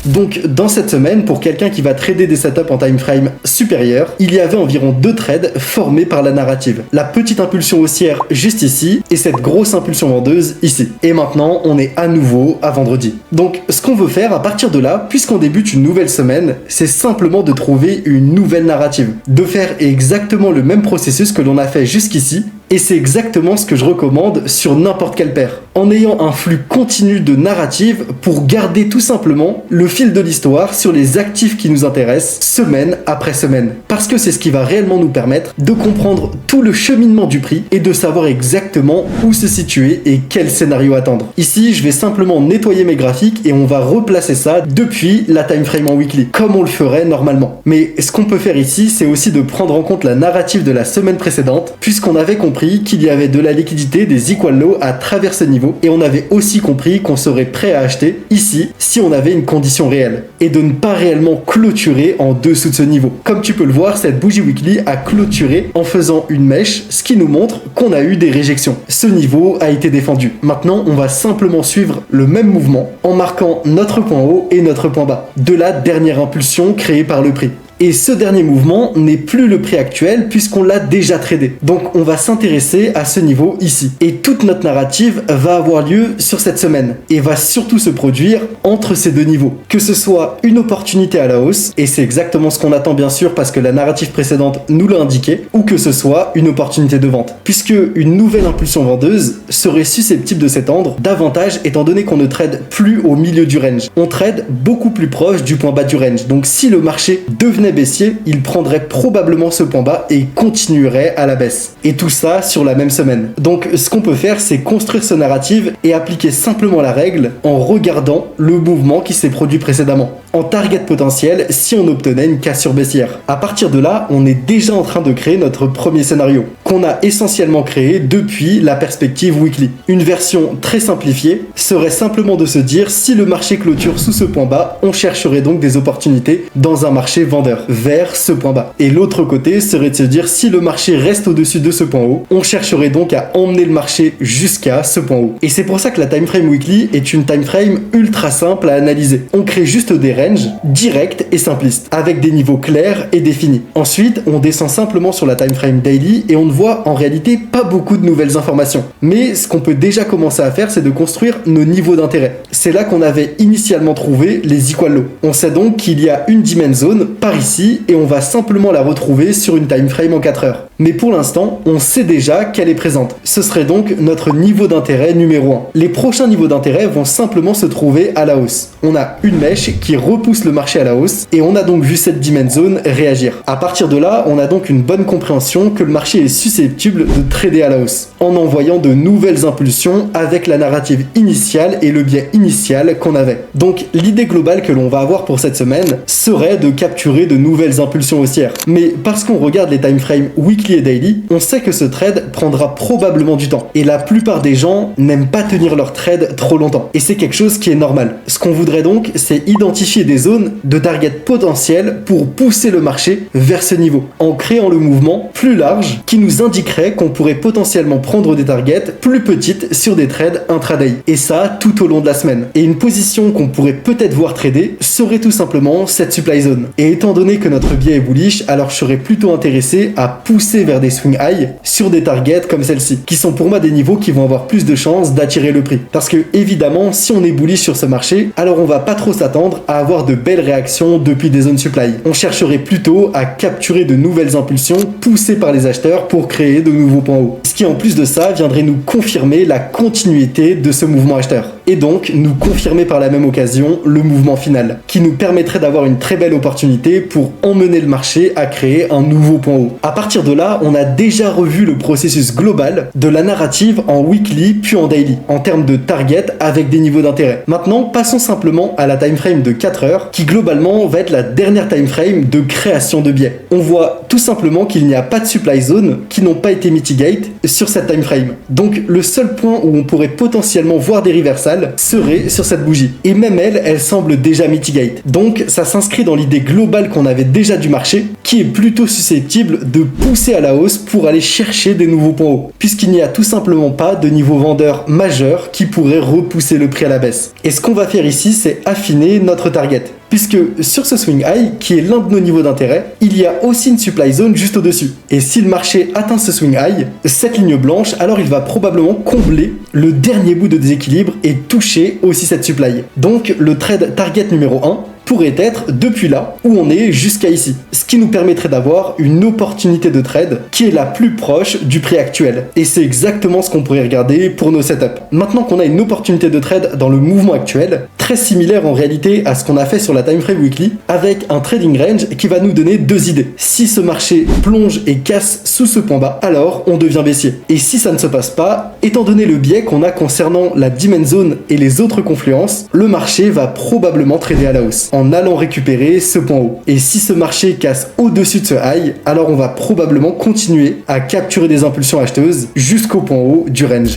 Donc dans cette semaine, pour quelqu'un qui va trader des setups en time frame supérieur, il y avait environ 2 trades formés par la narrative. La petite impulsion haussière juste ici et cette grosse impulsion vendeuse ici. Et maintenant, on est à nouveau à vendredi. Donc ce qu'on veut faire à partir de là, puisqu'on débute une nouvelle semaine, c'est simplement de trouver une nouvelle narrative. De faire exactement le même processus que l'on a fait jusqu'ici. Et c'est exactement ce que je recommande sur n'importe quelle paire. En ayant un flux continu de narrative pour garder tout simplement le fil de l'histoire sur les actifs qui nous intéressent semaine après semaine. Parce que c'est ce qui va réellement nous permettre de comprendre tout le cheminement du prix et de savoir exactement où se situer et quel scénario attendre. Ici, je vais simplement nettoyer mes graphiques et on va replacer ça depuis la time frame en weekly, comme on le ferait normalement. Mais ce qu'on peut faire ici, c'est aussi de prendre en compte la narrative de la semaine précédente, puisqu'on avait compris compris qu'il y avait de la liquidité des equal low à travers ce niveau et on avait aussi compris qu'on serait prêt à acheter ici si on avait une condition réelle et de ne pas réellement clôturer en dessous de ce niveau. Comme tu peux le voir, cette bougie weekly a clôturé en faisant une mèche, ce qui nous montre qu'on a eu des réjections. Ce niveau a été défendu. Maintenant, on va simplement suivre le même mouvement en marquant notre point haut et notre point bas de la dernière impulsion créée par le prix. Et ce dernier mouvement n'est plus le prix actuel puisqu'on l'a déjà tradé. Donc on va s'intéresser à ce niveau ici. Et toute notre narrative va avoir lieu sur cette semaine et va surtout se produire entre ces deux niveaux. Que ce soit une opportunité à la hausse, et c'est exactement ce qu'on attend bien sûr parce que la narrative précédente nous l'a indiqué, ou que ce soit une opportunité de vente. Puisque une nouvelle impulsion vendeuse serait susceptible de s'étendre davantage étant donné qu'on ne trade plus au milieu du range. On trade beaucoup plus proche du point bas du range. Donc si le marché devenait baissier, il prendrait probablement ce point bas et continuerait à la baisse. Et tout ça sur la même semaine. Donc ce qu'on peut faire, c'est construire ce narrative et appliquer simplement la règle en regardant le mouvement qui s'est produit précédemment. En target potentiel si on obtenait une cassure baissière. À partir de là, on est déjà en train de créer notre premier scénario, qu'on a essentiellement créé depuis la perspective weekly. Une version très simplifiée serait simplement de se dire si le marché clôture sous ce point bas, on chercherait donc des opportunités dans un marché vendeur vers ce point bas. Et l'autre côté serait de se dire si le marché reste au-dessus de ce point haut, on chercherait donc à emmener le marché jusqu'à ce point haut. Et c'est pour ça que la time frame weekly est une time frame ultra simple à analyser. On crée juste des ranges directs et simplistes avec des niveaux clairs et définis. Ensuite, on descend simplement sur la time frame daily et on ne voit en réalité pas beaucoup de nouvelles informations. Mais ce qu'on peut déjà commencer à faire, c'est de construire nos niveaux d'intérêt. C'est là qu'on avait initialement trouvé les equal low. On sait donc qu'il y a une demand zone par ici et on va simplement la retrouver sur une time frame en 4 heures. Mais pour l'instant, on sait déjà qu'elle est présente. Ce serait donc notre niveau d'intérêt numéro 1. Les prochains niveaux d'intérêt vont simplement se trouver à la hausse. On a une mèche qui repousse le marché à la hausse et on a donc vu cette demand zone réagir. À partir de là, on a donc une bonne compréhension que le marché est susceptible de trader à la hausse en envoyant de nouvelles impulsions avec la narrative initiale et le biais initial qu'on avait. Donc l'idée globale que l'on va avoir pour cette semaine serait de capturer de nouvelles impulsions haussières. Mais parce qu'on regarde les time frames weekly et daily, on sait que ce trade prendra probablement du temps. Et la plupart des gens n'aiment pas tenir leur trade trop longtemps. Et c'est quelque chose qui est normal. Ce qu'on voudrait donc, c'est identifier des zones de target potentiel pour pousser le marché vers ce niveau, en créant le mouvement plus large qui nous indiquerait qu'on pourrait potentiellement prendre des targets plus petites sur des trades intraday. Et ça, tout au long de la semaine. Et une position qu'on pourrait peut-être voir trader serait tout simplement cette supply zone. Et étant donné que notre biais est bullish, alors je serais plutôt intéressé à pousser vers des swing high sur des targets comme celle-ci, qui sont pour moi des niveaux qui vont avoir plus de chances d'attirer le prix. Parce que évidemment, si on est bullish sur ce marché, alors on va pas trop s'attendre à avoir de belles réactions depuis des zones supply. On chercherait plutôt à capturer de nouvelles impulsions poussées par les acheteurs pour créer de nouveaux points hauts. Ce qui en plus de ça viendrait nous confirmer la continuité de ce mouvement acheteur. Et donc nous confirmer par la même occasion le mouvement final, qui nous permettrait d'avoir une très belle opportunité pour emmener le marché à créer un nouveau point haut. À partir de là, on a déjà revu le processus global de la narrative en weekly puis en daily, en termes de target avec des niveaux d'intérêt. Maintenant, passons simplement à la time frame de 4 heures, qui globalement va être la dernière time frame de création de biais. On voit tout simplement qu'il n'y a pas de supply zone qui n'ont pas été mitigate sur cette time frame. Donc le seul point où on pourrait potentiellement voir des reversals serait sur cette bougie. Et même elle semble déjà mitigate. Donc ça s'inscrit dans l'idée globale qu'on avait déjà du marché, qui est plutôt susceptible de pousser à la hausse pour aller chercher des nouveaux points hauts, puisqu'il n'y a tout simplement pas de niveau vendeur majeur qui pourrait repousser le prix à la baisse. Et ce qu'on va faire ici, c'est affiner notre target. Puisque sur ce swing high, qui est l'un de nos niveaux d'intérêt, il y a aussi une supply zone juste au-dessus. Et si le marché atteint ce swing high, cette ligne blanche, alors il va probablement combler le dernier bout de déséquilibre et toucher aussi cette supply. Donc le trade target numéro 1 pourrait être depuis là où on est jusqu'à ici. Ce qui nous permettrait d'avoir une opportunité de trade qui est la plus proche du prix actuel. Et c'est exactement ce qu'on pourrait regarder pour nos setups. Maintenant qu'on a une opportunité de trade dans le mouvement actuel, très similaire en réalité à ce qu'on a fait sur la time frame weekly, avec un trading range qui va nous donner deux idées. Si ce marché plonge et casse sous ce point bas, alors on devient baissier. Et si ça ne se passe pas, étant donné le biais qu'on a concernant la demand zone et les autres confluences, le marché va probablement trader à la hausse, en allant récupérer ce point haut. Et si ce marché casse au-dessus de ce high, alors on va probablement continuer à capturer des impulsions acheteuses jusqu'au point haut du range.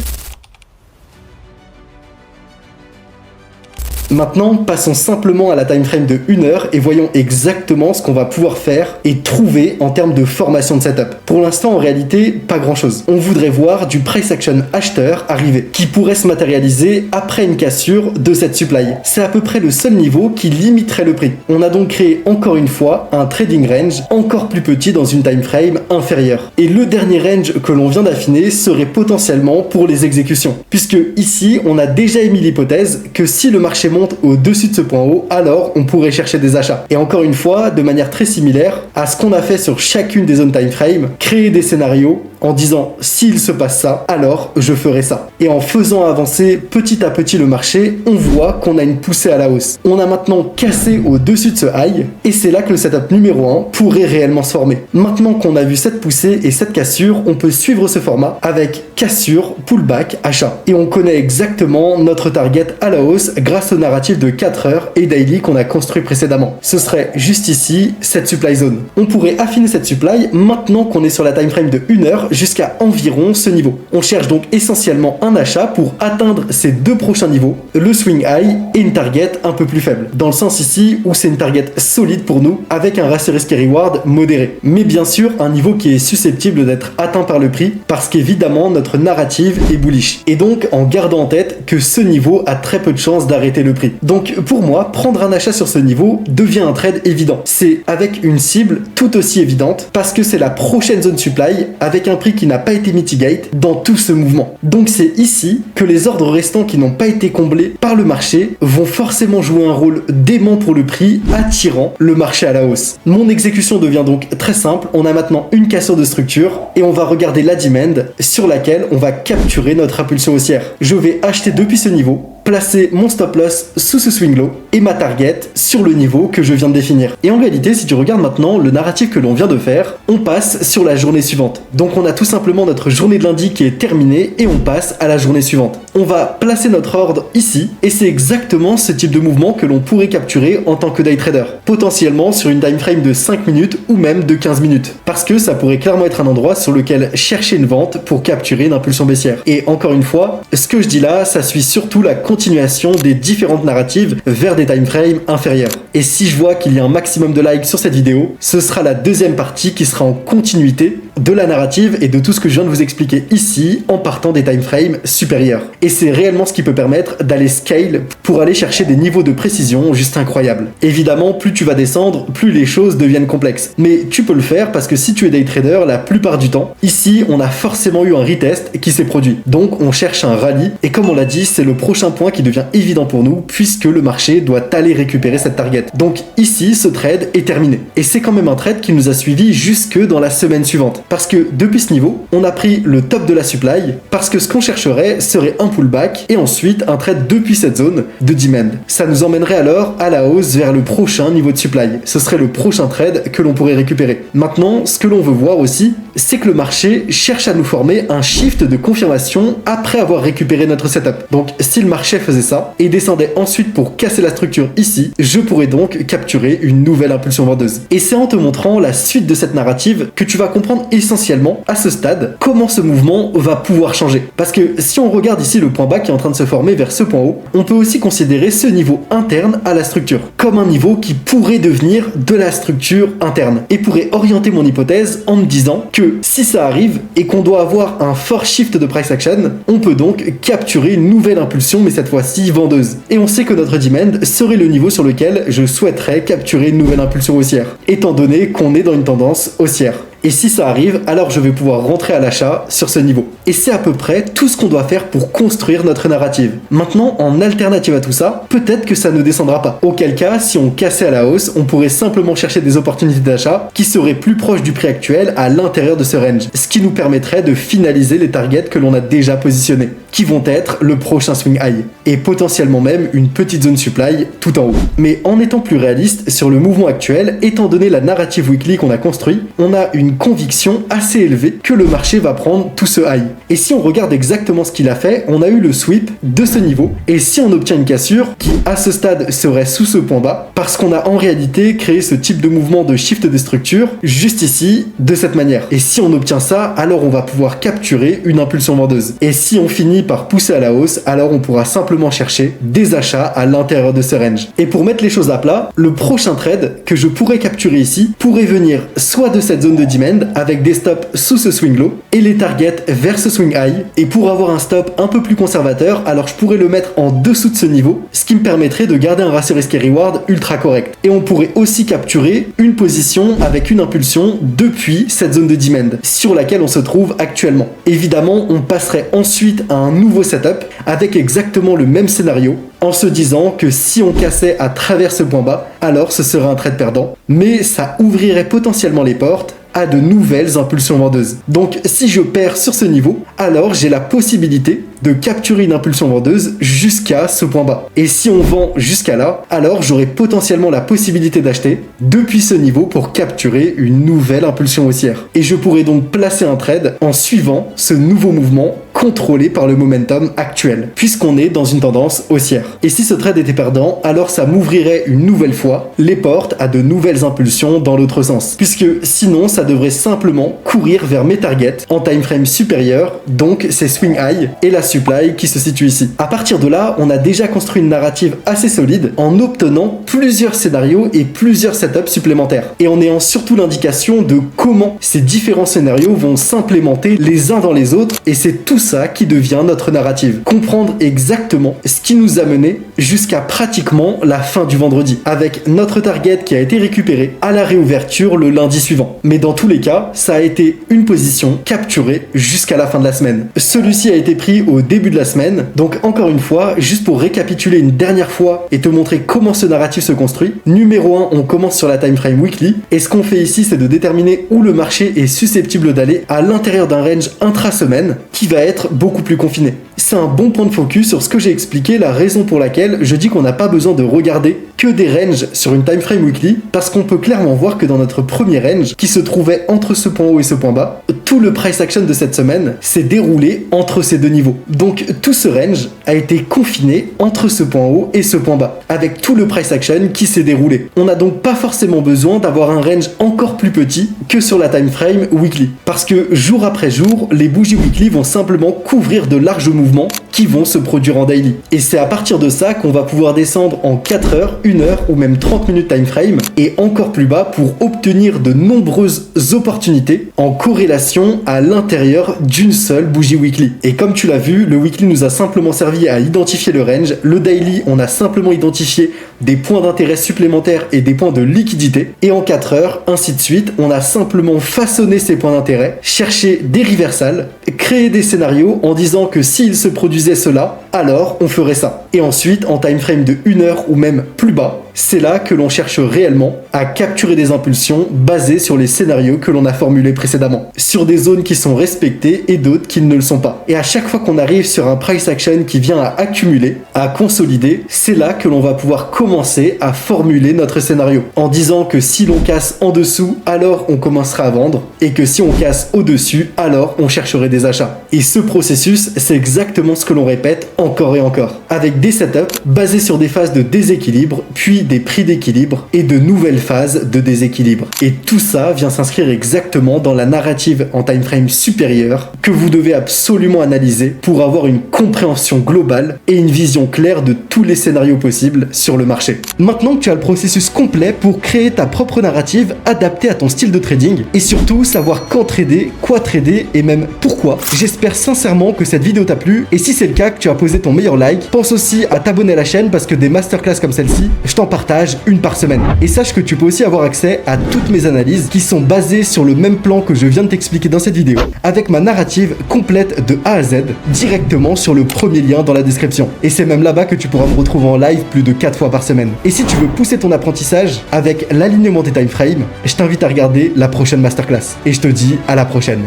Maintenant, passons simplement à la time frame de 1 heure et voyons exactement ce qu'on va pouvoir faire et trouver en termes de formation de setup. Pour l'instant, en réalité, pas grand chose. On voudrait voir du price action acheteur arriver, qui pourrait se matérialiser après une cassure de cette supply. C'est à peu près le seul niveau qui limiterait le prix. On a donc créé encore une fois un trading range encore plus petit dans une time frame inférieure. Et le dernier range que l'on vient d'affiner serait potentiellement pour les exécutions, puisque ici, on a déjà émis l'hypothèse que si le marché monte au-dessus de ce point haut, alors on pourrait chercher des achats. Et encore une fois, de manière très similaire à ce qu'on a fait sur chacune des zones time frame, créer des scénarios en disant s'il se passe ça, alors je ferai ça. Et en faisant avancer petit à petit le marché, on voit qu'on a une poussée à la hausse. On a maintenant cassé au-dessus de ce high et c'est là que le setup numéro 1 pourrait réellement se former. Maintenant qu'on a vu cette poussée et cette cassure, on peut suivre ce format avec cassure, pullback, achat. Et on connaît exactement notre target à la hausse grâce au narratif de 4 heures et daily qu'on a construit précédemment. Ce serait juste ici, cette supply zone. On pourrait affiner cette supply maintenant qu'on est sur la time frame de 1 heure jusqu'à environ ce niveau. On cherche donc essentiellement un achat pour atteindre ces deux prochains niveaux, le swing high et une target un peu plus faible. Dans le sens ici où c'est une target solide pour nous avec un ratio risk reward modéré. Mais bien sûr, un niveau qui est susceptible d'être atteint par le prix parce qu'évidemment notre narrative est bullish. Et donc en gardant en tête que ce niveau a très peu de chances d'arrêter le prix. Donc pour moi, prendre un achat sur ce niveau devient un trade évident. C'est avec une cible tout aussi évidente parce que c'est la prochaine zone supply avec un prix qui n'a pas été mitigate dans tout ce mouvement. Donc c'est ici que les ordres restants qui n'ont pas été comblés par le marché vont forcément jouer un rôle dément pour le prix, attirant le marché à la hausse. Mon exécution devient donc très simple. On a maintenant une cassure de structure et on va regarder la demand sur laquelle on va capturer notre impulsion haussière. Je vais acheter depuis ce niveau, placer mon stop loss sous ce swing low et ma target sur le niveau que je viens de définir. Et en réalité, si tu regardes maintenant le narratif que l'on vient de faire, on passe sur la journée suivante. Donc on a tout simplement notre journée de lundi qui est terminée et on passe à la journée suivante. On va placer notre ordre ici et c'est exactement ce type de mouvement que l'on pourrait capturer en tant que day trader. Potentiellement sur une time frame de 5 minutes ou même de 15 minutes. Parce que ça pourrait clairement être un endroit sur lequel chercher une vente pour capturer une impulsion baissière. Et encore une fois, ce que je dis là, ça suit surtout la continuation des différentes narratives vers des time frames inférieurs. Et si je vois qu'il y a un maximum de likes sur cette vidéo, ce sera la deuxième partie qui sera en continuité de la narrative et de tout ce que je viens de vous expliquer ici en partant des time frames supérieurs. Et c'est réellement ce qui peut permettre d'aller scale pour aller chercher des niveaux de précision juste incroyables. Évidemment, plus tu vas descendre, plus les choses deviennent complexes. Mais tu peux le faire parce que si tu es day trader, la plupart du temps, ici, on a forcément eu un retest qui s'est produit. Donc, on cherche un rallye et comme on l'a dit, c'est le prochain point qui devient évident pour nous puisque le marché doit aller récupérer cette target. Donc ici, ce trade est terminé. Et c'est quand même un trade qui nous a suivi jusque dans la semaine suivante. Parce que depuis ce niveau, on a pris le top de la supply parce que ce qu'on chercherait serait un pullback et ensuite un trade depuis cette zone de demand. Ça nous emmènerait alors à la hausse vers le prochain niveau de supply. Ce serait le prochain trade que l'on pourrait récupérer. Maintenant, ce que l'on veut voir aussi, c'est que le marché cherche à nous former un shift de confirmation après avoir récupéré notre setup. Donc si le marché faisait ça et descendait ensuite pour casser la structure ici, je pourrais donc capturer une nouvelle impulsion vendeuse. Et c'est en te montrant la suite de cette narrative que tu vas comprendre essentiellement à ce stade comment ce mouvement va pouvoir changer. Parce que si on regarde ici le point bas qui est en train de se former vers ce point haut, on peut aussi considérer ce niveau interne à la structure comme un niveau qui pourrait devenir de la structure interne et pourrait orienter mon hypothèse en me disant que si ça arrive et qu'on doit avoir un fort shift de price action, on peut donc capturer une nouvelle impulsion mais cette fois-ci vendeuse. Et on sait que notre demand serait le niveau sur lequel je souhaiterais capturer une nouvelle impulsion haussière, étant donné qu'on est dans une tendance haussière. Et si ça arrive, alors je vais pouvoir rentrer à l'achat sur ce niveau. Et c'est à peu près tout ce qu'on doit faire pour construire notre narrative. Maintenant, en alternative à tout ça, peut-être que ça ne descendra pas. Auquel cas, si on cassait à la hausse, on pourrait simplement chercher des opportunités d'achat qui seraient plus proches du prix actuel à l'intérieur de ce range. Ce qui nous permettrait de finaliser les targets que l'on a déjà positionnés, qui vont être le prochain swing high. Et potentiellement même une petite zone supply tout en haut. Mais en étant plus réaliste sur le mouvement actuel, étant donné la narrative weekly qu'on a construit, on a une conviction assez élevée que le marché va prendre tout ce high. Et si on regarde exactement ce qu'il a fait, on a eu le sweep de ce niveau. Et si on obtient une cassure qui à ce stade serait sous ce point bas, Parce qu'on a en réalité créé ce type de mouvement de shift des structures, juste ici, de cette manière. Et si on obtient ça, alors on va pouvoir capturer une impulsion vendeuse. Et si on finit par pousser à la hausse, alors on pourra simplement chercher des achats à l'intérieur de ce range. Et pour mettre les choses à plat, le prochain trade que je pourrais capturer ici pourrait venir soit de cette zone de demand avec des stops sous ce swing low et les targets vers ce swing high. Et pour avoir un stop un peu plus conservateur, alors je pourrais le mettre en dessous de ce niveau, ce qui me permettrait de garder un ratio risque et reward ultra correct. Et on pourrait aussi capturer une position avec une impulsion depuis cette zone de demand sur laquelle on se trouve actuellement. Évidemment, on passerait ensuite à un nouveau setup avec exactement le même scénario en se disant que si on cassait à travers ce point bas, alors ce serait un trade perdant, mais ça ouvrirait potentiellement les portes à de nouvelles impulsions vendeuses. Donc si je perds sur ce niveau, alors j'ai la possibilité de capturer une impulsion vendeuse jusqu'à ce point bas. Et si on vend jusqu'à là, alors j'aurai potentiellement la possibilité d'acheter depuis ce niveau pour capturer une nouvelle impulsion haussière. Et je pourrais donc placer un trade en suivant ce nouveau mouvement contrôlé par le momentum actuel, puisqu'on est dans une tendance haussière. Et si ce trade était perdant, alors ça m'ouvrirait une nouvelle fois les portes à de nouvelles impulsions dans l'autre sens, puisque sinon ça devrait simplement courir vers mes targets en time frame supérieur, donc ces swing high et la supply qui se situe ici. À partir de là, on a déjà construit une narrative assez solide en obtenant plusieurs scénarios et plusieurs setups supplémentaires. Et en ayant surtout l'indication de comment ces différents scénarios vont s'implémenter les uns dans les autres, et c'est tout ça qui devient notre narrative. Comprendre exactement ce qui nous a mené jusqu'à pratiquement la fin du vendredi, avec notre target qui a été récupéré à la réouverture le lundi suivant. Mais dans tous les cas, ça a été une position capturée jusqu'à la fin de la semaine. Celui-ci a été pris au début de la semaine, donc encore une fois, juste pour récapituler une dernière fois et te montrer comment ce narratif se construit. Numéro 1, on commence sur la time frame weekly, et ce qu'on fait ici, c'est de déterminer où le marché est susceptible d'aller à l'intérieur d'un range intra-semaine qui va être beaucoup plus confiné. C'est un bon point de focus sur ce que j'ai expliqué, la raison pour laquelle je dis qu'on n'a pas besoin de regarder que des ranges sur une time frame weekly, parce qu'on peut clairement voir que dans notre premier range, qui se trouvait entre ce point haut et ce point bas, tout le price action de cette semaine s'est déroulé entre ces deux niveaux. Donc tout ce range a été confiné entre ce point haut et ce point bas, avec tout le price action qui s'est déroulé. On n'a donc pas forcément besoin d'avoir un range encore plus petit que sur la time frame weekly, parce que jour après jour, les bougies weekly vont simplement couvrir de larges mouvements qui vont se produire en daily. Et c'est à partir de ça qu'on va pouvoir descendre en 4 heures, 1 heure ou même 30 minutes time frame et encore plus bas pour obtenir de nombreuses opportunités en corrélation à l'intérieur d'une seule bougie weekly. Et comme tu l'as vu, le weekly nous a simplement servi à identifier le range. Le daily, on a simplement identifié des points d'intérêt supplémentaires et des points de liquidité. Et en 4 heures, ainsi de suite, on a simplement façonné ces points d'intérêt, cherché des reversals, créé des scénarios en disant que s'il se produisait cela, alors on ferait ça. Et ensuite, en time frame de 1 heure ou même plus bas, c'est là que l'on cherche réellement à capturer des impulsions basées sur les scénarios que l'on a formulés précédemment, sur des zones qui sont respectées et d'autres qui ne le sont pas. Et à chaque fois qu'on arrive sur un price action qui vient à accumuler, à consolider, c'est là que l'on va pouvoir commencer à formuler notre scénario, en disant que si l'on casse en dessous, alors on commencera à vendre, et que si on casse au-dessus, alors on chercherait des achats. Et ce processus, c'est exactement ce que l'on répète encore et encore, avec des setups basés sur des phases de déséquilibre, puis des prix d'équilibre et de nouvelles phases de déséquilibre. Et tout ça vient s'inscrire exactement dans la narrative en time frame supérieur que vous devez absolument analyser pour avoir une compréhension globale et une vision claire de tous les scénarios possibles sur le marché. Maintenant que tu as le processus complet pour créer ta propre narrative adaptée à ton style de trading et surtout savoir quand trader, quoi trader et même pourquoi, j'espère sincèrement que cette vidéo t'a plu, et si c'est le cas, que tu as posé ton meilleur like, pense aussi à t'abonner à la chaîne parce que des masterclass comme celle-ci, je t'en partage une par semaine. Et sache que tu peux aussi avoir accès à toutes mes analyses qui sont basées sur le même plan que je viens de t'expliquer dans cette vidéo, avec ma narrative complète de A à Z directement sur le premier lien dans la description. Et c'est même là-bas que tu pourras me retrouver en live plus de 4 fois par semaine. Et si tu veux pousser ton apprentissage avec l'alignement des time frames, je t'invite à regarder la prochaine masterclass. Et je te dis à la prochaine.